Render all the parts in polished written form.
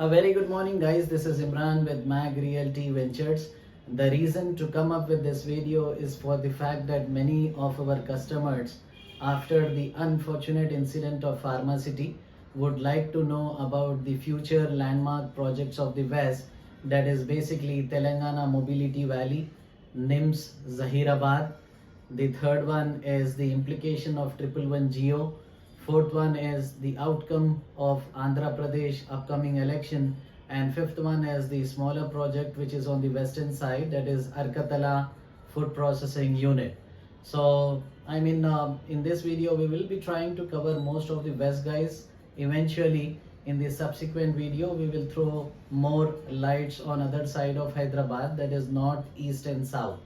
A very good morning, guys. This is Imran with Mag Realty Ventures. The reason to come up with this video is for the fact that many of our customers, after the unfortunate incident of Pharmacity, would like to know about the future landmark projects of the West, that is basically Telangana Mobility Valley, NIMZ Zaheerabad. The third one is the implication of 111 Geo. Fourth one is the outcome of Andhra Pradesh upcoming election. And fifth one is the smaller project which is on the western side, that is Arkatala food processing unit. So in this video we will be trying to cover most of the west, guys. Eventually in the subsequent video we will throw more lights on other side of Hyderabad, that is north, east and south.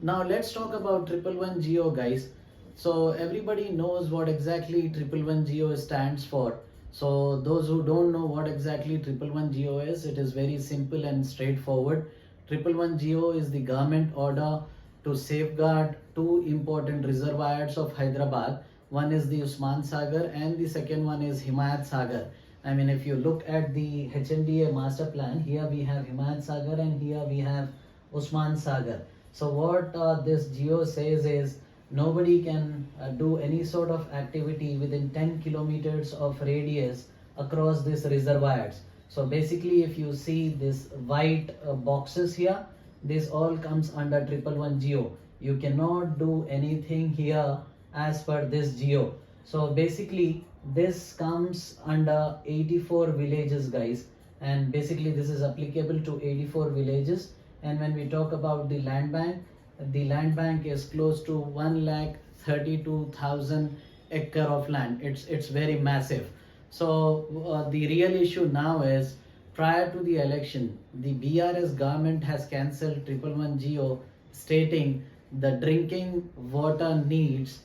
Now let's talk about 111 Geo, guys. So everybody knows what exactly 111 Geo stands for. So those who don't know what exactly 111 Geo is, it is very simple and straightforward. 111 Geo is the government order to safeguard two important reservoirs of Hyderabad. One is the Usman Sagar and the second one is Himayat Sagar. If you look at the HNDA master plan, here we have Himayat Sagar and here we have Usman Sagar. So what this geo says is nobody can do any sort of activity within 10 kilometers of radius across these reservoirs. So basically if you see this white boxes here, this all comes under 111 geo. You cannot do anything here as per this geo. So basically this comes under 84 villages, guys, and basically this is applicable to 84 villages. And when we talk about the land bank is close to 1,32,000 acre of land. It's very massive. So the real issue now is, prior to the election, the BRS government has cancelled 111 Geo, stating the drinking water needs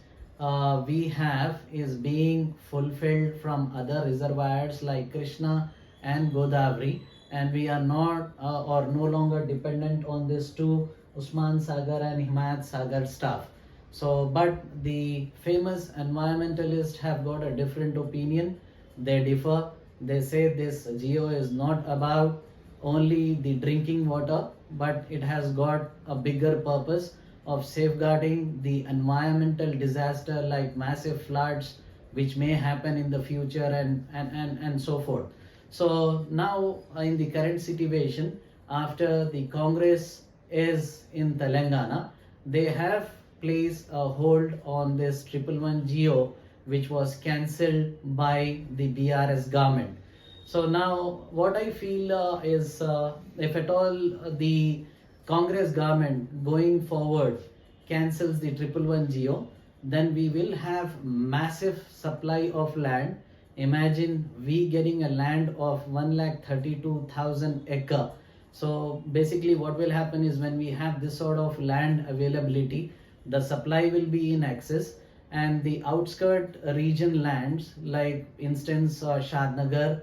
we have is being fulfilled from other reservoirs like Krishna and Godavari, and we are not or no longer dependent on these two, Usman Sagar and Himayat Sagar stuff. So but the famous environmentalists have got a different opinion. They differ. They say this geo is not about only the drinking water, but it has got a bigger purpose of safeguarding the environmental disaster like massive floods which may happen in the future, and so forth. So now in the current situation, after the Congress is in Telangana, they have placed a hold on this 111 Geo which was cancelled by the BRS government. So now what I feel is, if at all the Congress government going forward cancels the 111 Geo, then we will have massive supply of land. Imagine we getting a land of 1,32,000 acre. So basically what will happen is, when we have this sort of land availability, the supply will be in excess, and the outskirt region lands like instance Shadnagar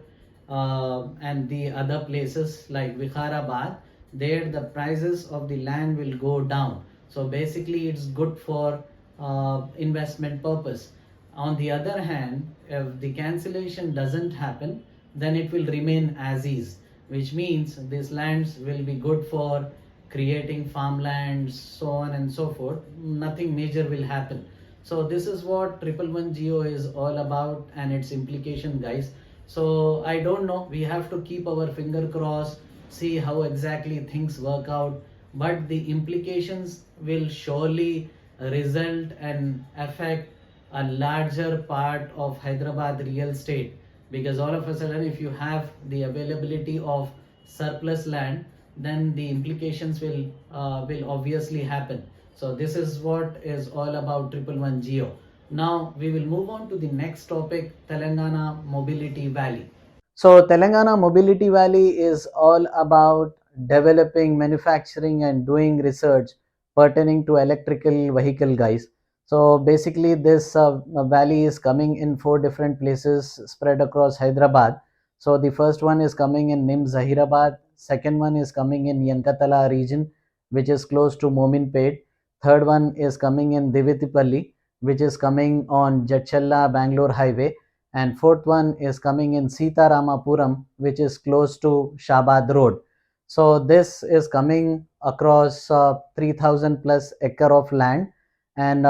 and the other places like Vikharabad, there the prices of the land will go down. So basically it's good for investment purpose. On the other hand, if the cancellation doesn't happen, then it will remain as is, which means these lands will be good for creating farmlands, so on and so forth. Nothing major will happen. So this is what 111 Geo is all about and its implication, guys. So I don't know, we have to keep our finger crossed, see how exactly things work out, but the implications will surely result and affect a larger part of Hyderabad real estate, because all of a sudden if you have the availability of surplus land, then the implications will obviously happen. So this is what is all about 111 Geo. Now we will move on to the next topic, Telangana Mobility Valley. So Telangana Mobility Valley is all about developing, manufacturing and doing research pertaining to electrical vehicle, guys. So basically this valley is coming in four different places spread across Hyderabad. So the first one is coming in NIMZ Zaheerabad, second one is coming in Yankatala region which is close to Mominpet, third one is coming in Divitipalli which is coming on Jachalla Bangalore highway, and fourth one is coming in Sitaramapuram, which is close to Shabad Road. So this is coming across 3,000 plus acre of land, and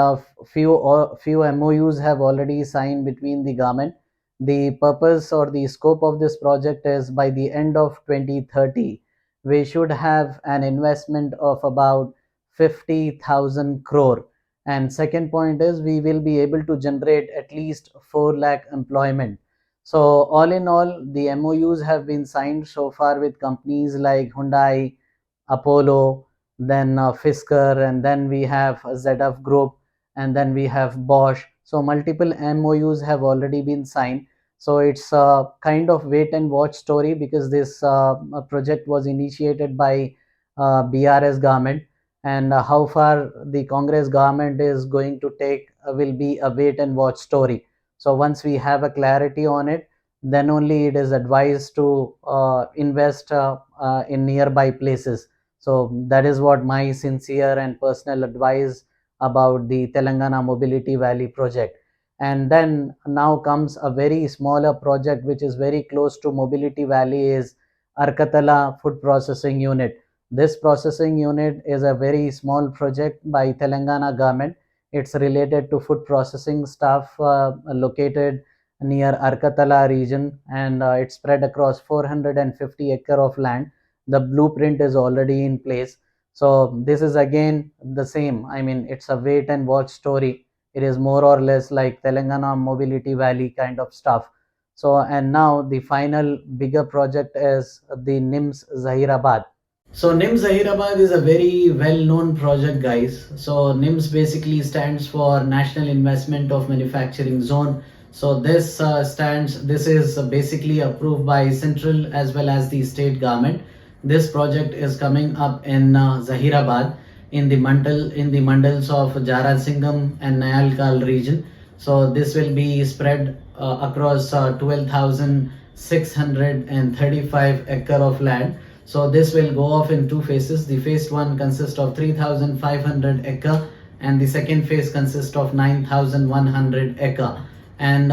few MOUs have already signed between the government. The purpose or the scope of this project is by the end of 2030, we should have an investment of about 50,000 crore. And second point is we will be able to generate at least 4 lakh employment. So all in all, the MOUs have been signed so far with companies like Hyundai, Apollo, then Fisker, and then we have ZF Group, and then we have Bosch. So multiple MOUs have already been signed. So it's a kind of wait and watch story, because this project was initiated by BRS government, and how far the Congress government is going to take will be a wait and watch story. So once we have a clarity on it, then only it is advised to invest in nearby places. So that is what my sincere and personal advice about the Telangana Mobility Valley project. And then now comes a very smaller project which is very close to Mobility Valley, is Arkatala Food Processing Unit. This processing unit is a very small project by Telangana government. It's related to food processing stuff located near Arkatala region, and it's spread across 450 acre of land. The blueprint is already in place. So this is again the same. I mean, it's a wait and watch story. It is more or less like Telangana Mobility Valley kind of stuff. So, and now the final bigger project is the NIMZ Zaheerabad. So NIMZ Zaheerabad is a very well-known project, guys. So NIMZ basically stands for National Investment of Manufacturing Zone. So this is basically approved by central as well as the state government. This project is coming up in Zaheerabad, in the mandals of Jarasingham and Nayalkal region. So this will be spread across 12,635 acre of land. So this will go off in two phases. The phase one consists of 3,500 acre, and the second phase consists of 9,100 acre. And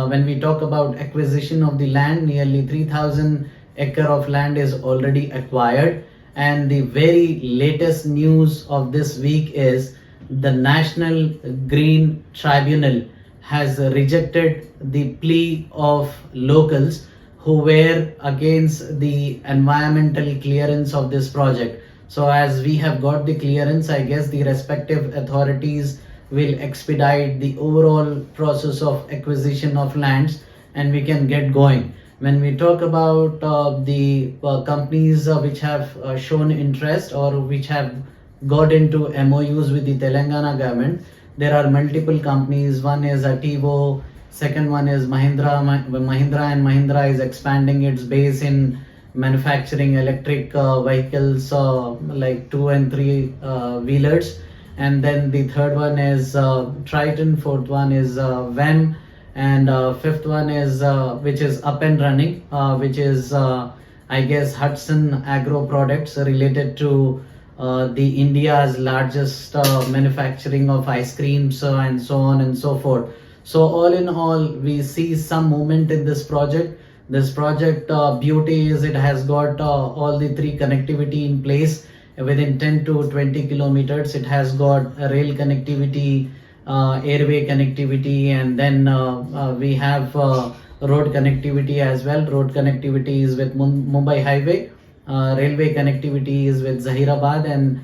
when we talk about acquisition of the land, nearly 3,000 acre of land is already acquired. And the very latest news of this week is the National Green Tribunal has rejected the plea of locals who were against the environmental clearance of this project. So as we have got the clearance, I guess the respective authorities will expedite the overall process of acquisition of lands, and we can get going. When we talk about the companies which have shown interest or which have got into MOUs with the Telangana government, there are multiple companies. One is Ativo, second one is Mahindra. Mahindra and Mahindra is expanding its base in manufacturing electric vehicles like 2 and 3 wheelers. And then the third one is Triton, fourth one is Ven, and fifth one is which is up and running, which is I guess Hudson Agro Products, related to the India's largest manufacturing of ice creams and so on and so forth. So all in all, we see some movement in this project. This project beauty is it has got all the three connectivity in place within 10 to 20 kilometers. It has got rail connectivity, airway connectivity, and then we have road connectivity as well. Road connectivity is with Mumbai Highway, railway connectivity is with Zaheerabad, and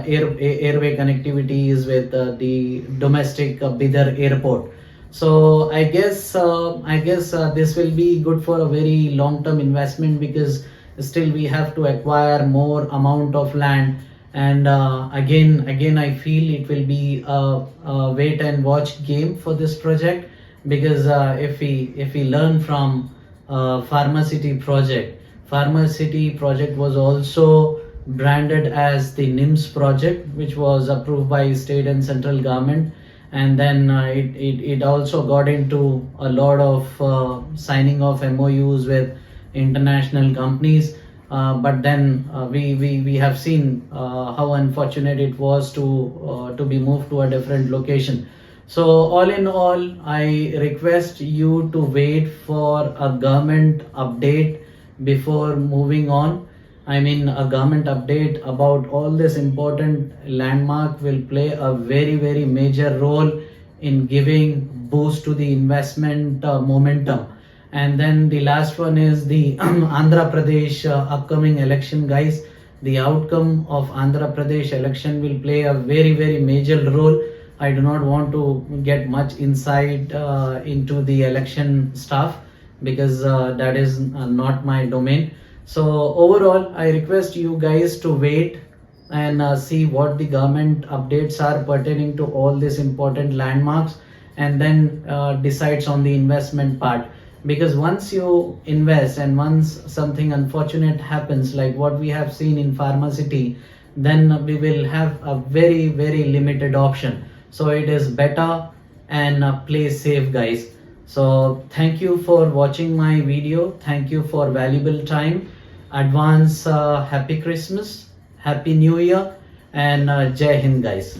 airway connectivity is with the domestic Bidar airport. So I guess this will be good for a very long term investment, because still we have to acquire more amount of land. And again I feel it will be a wait and watch game for this project, because if we learn from Pharmacity project, Pharmacity project was also branded as the NIMZ project, which was approved by state and central government. And then it also got into a lot of signing of MOUs with international companies. But then we have seen how unfortunate it was to be moved to a different location. So all in all, I request you to wait for a government update before moving on. I mean, a government update about all this important landmark will play a very major role in giving boost to the investment momentum. And then the last one is the Andhra Pradesh upcoming election, guys. The outcome of Andhra Pradesh election will play a very major role. I do not want to get much insight into the election stuff because that is not my domain. So overall, I request you guys to wait and see what the government updates are pertaining to all these important landmarks, and then decides on the investment part. Because once you invest and once something unfortunate happens like what we have seen in Pharmacity, then we will have a very limited option. So it is better and play safe, guys. So thank you for watching my video. Thank you for valuable time. Advance happy Christmas, happy New Year, and Jai Hind, guys.